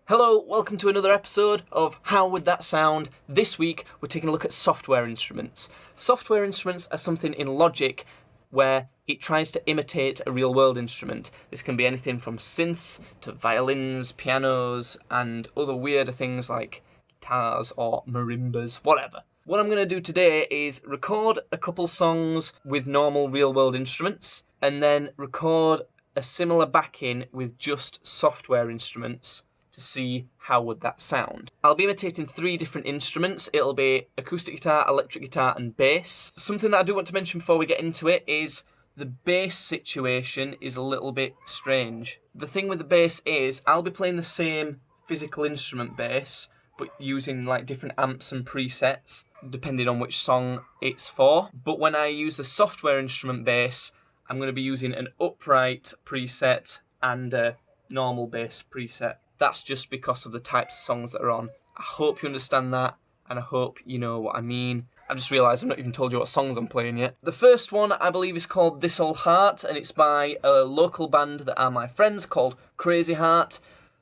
Hello, welcome to another episode of How Would That Sound? This week we're taking a look at software instruments. Software instruments are something in Logic where it tries to imitate a real-world instrument. This can be anything from synths to violins, pianos, and other weirder things like guitars or marimbas, whatever. What I'm going to do today is record a couple songs with normal real-world instruments, and then record a similar backing with just software instruments to see how would that sound. I'll be imitating three different instruments. It'll be acoustic guitar, electric guitar, and bass. Something that I do want to mention before we get into it is the bass situation is a little bit strange. The thing with the bass is I'll be playing the same physical instrument bass, but using like different amps and presets depending on which song it's for. But when I use the software instrument bass, I'm going to be using an upright preset and a normal bass preset. That's just because of the types of songs that are on. I hope you understand that, and I hope you know what I mean. I just realised I've not even told you what songs I'm playing yet. The first one, I believe, is called This Old Heart, and it's by a local band that are my friends called Crazy Heart.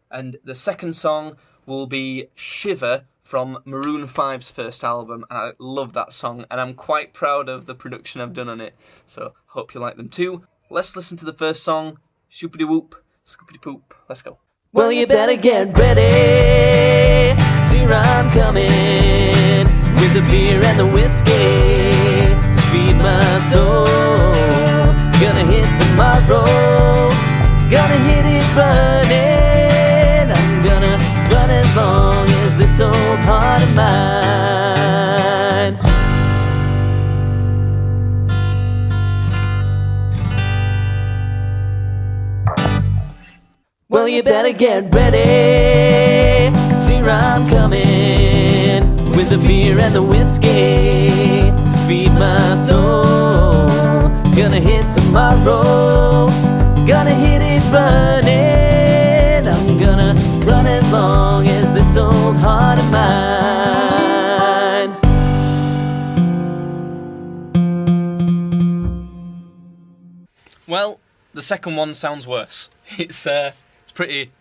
And the second song will be Shiver from Maroon 5's first album. I love that song, and I'm quite proud of the production I've done on it. So, hope you like them too. Let's listen to the first song, Shoopity Whoop, Scoopity Poop. Let's go. Well, you better get ready, 'cause here I'm coming, with the beer and the whiskey to feed my soul. Gonna hit tomorrow, gonna hit it running. I'm gonna run as long as this old heart of mine. Well, you better get ready, 'cause here I'm coming, with the beer and the whiskey to feed my soul. Gonna hit tomorrow, gonna hit it running. I'm gonna run as long as this old heart of mine. Well, the second one sounds worse. It's pretty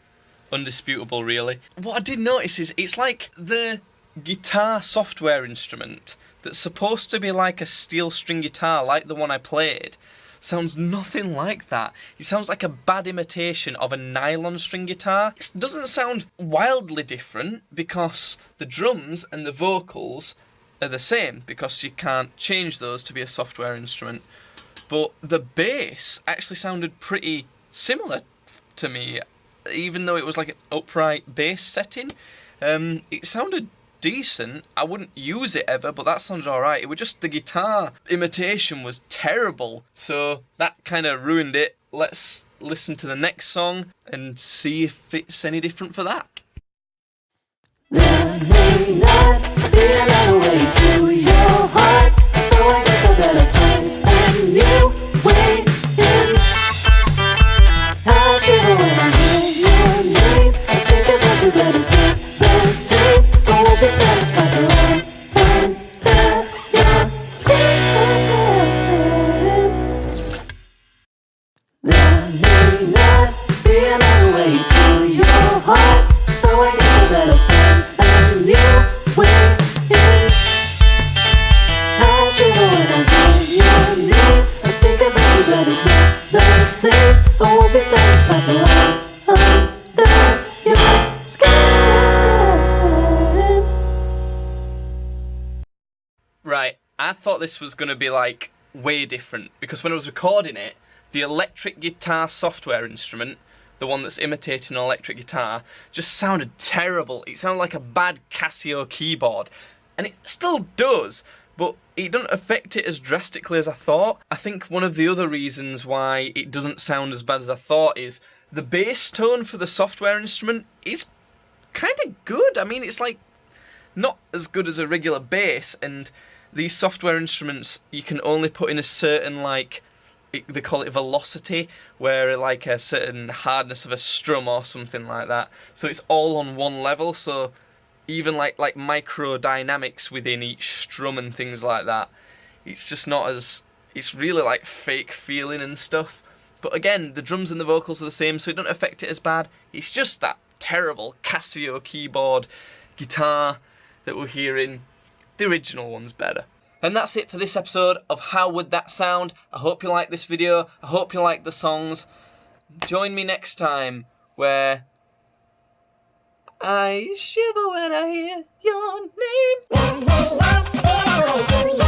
undisputable, really. What I did notice is it's like the guitar software instrument that's supposed to be like a steel string guitar, like the one I played, sounds nothing like that. It sounds like a bad imitation of a nylon string guitar. It doesn't sound wildly different because the drums and the vocals are the same, because you can't change those to be a software instrument. But the bass actually sounded pretty similar to me, even though it was like an upright bass setting. It sounded decent. I wouldn't use it ever, but that sounded alright. It was just the guitar imitation was terrible, so that kind of ruined it. Let's listen to the next song and see if it's any different for that. Hey, not be another way to your heart, so I guess I better find a new way in. I shiver when I hear your name. I think about you, but it's not the same. I won't be satisfied till I'm under your skin. There may not be another way to your heart, so I guess I better find a new way in. I shiver when I hear your name. I think about you, but it's not the same. I won't be satisfied till I'm under your skin. Right, I thought this was going to be like way different, because when I was recording it, the electric guitar software instrument, the one that's imitating an electric guitar, just sounded terrible. It sounded like a bad Casio keyboard, and it still does, but it doesn't affect it as drastically as I thought. I think one of the other reasons why it doesn't sound as bad as I thought is the bass tone for the software instrument is kind of good. I mean, it's like not as good as a regular bass, and these software instruments you can only put in a certain, like, they call it velocity, where like a certain hardness of a strum or something like that. So it's all on one level, so even like micro dynamics within each strum and things like that, it's just not as, it's really like fake feeling and stuff. But again, the drums and the vocals are the same, so it doesn't affect it as bad. It's just that terrible Casio keyboard guitar that we're hearing. The original one's better. And that's it for this episode of How Would That Sound. I hope you like this video. I hope you like the songs. Join me next time where I shiver when I hear your name.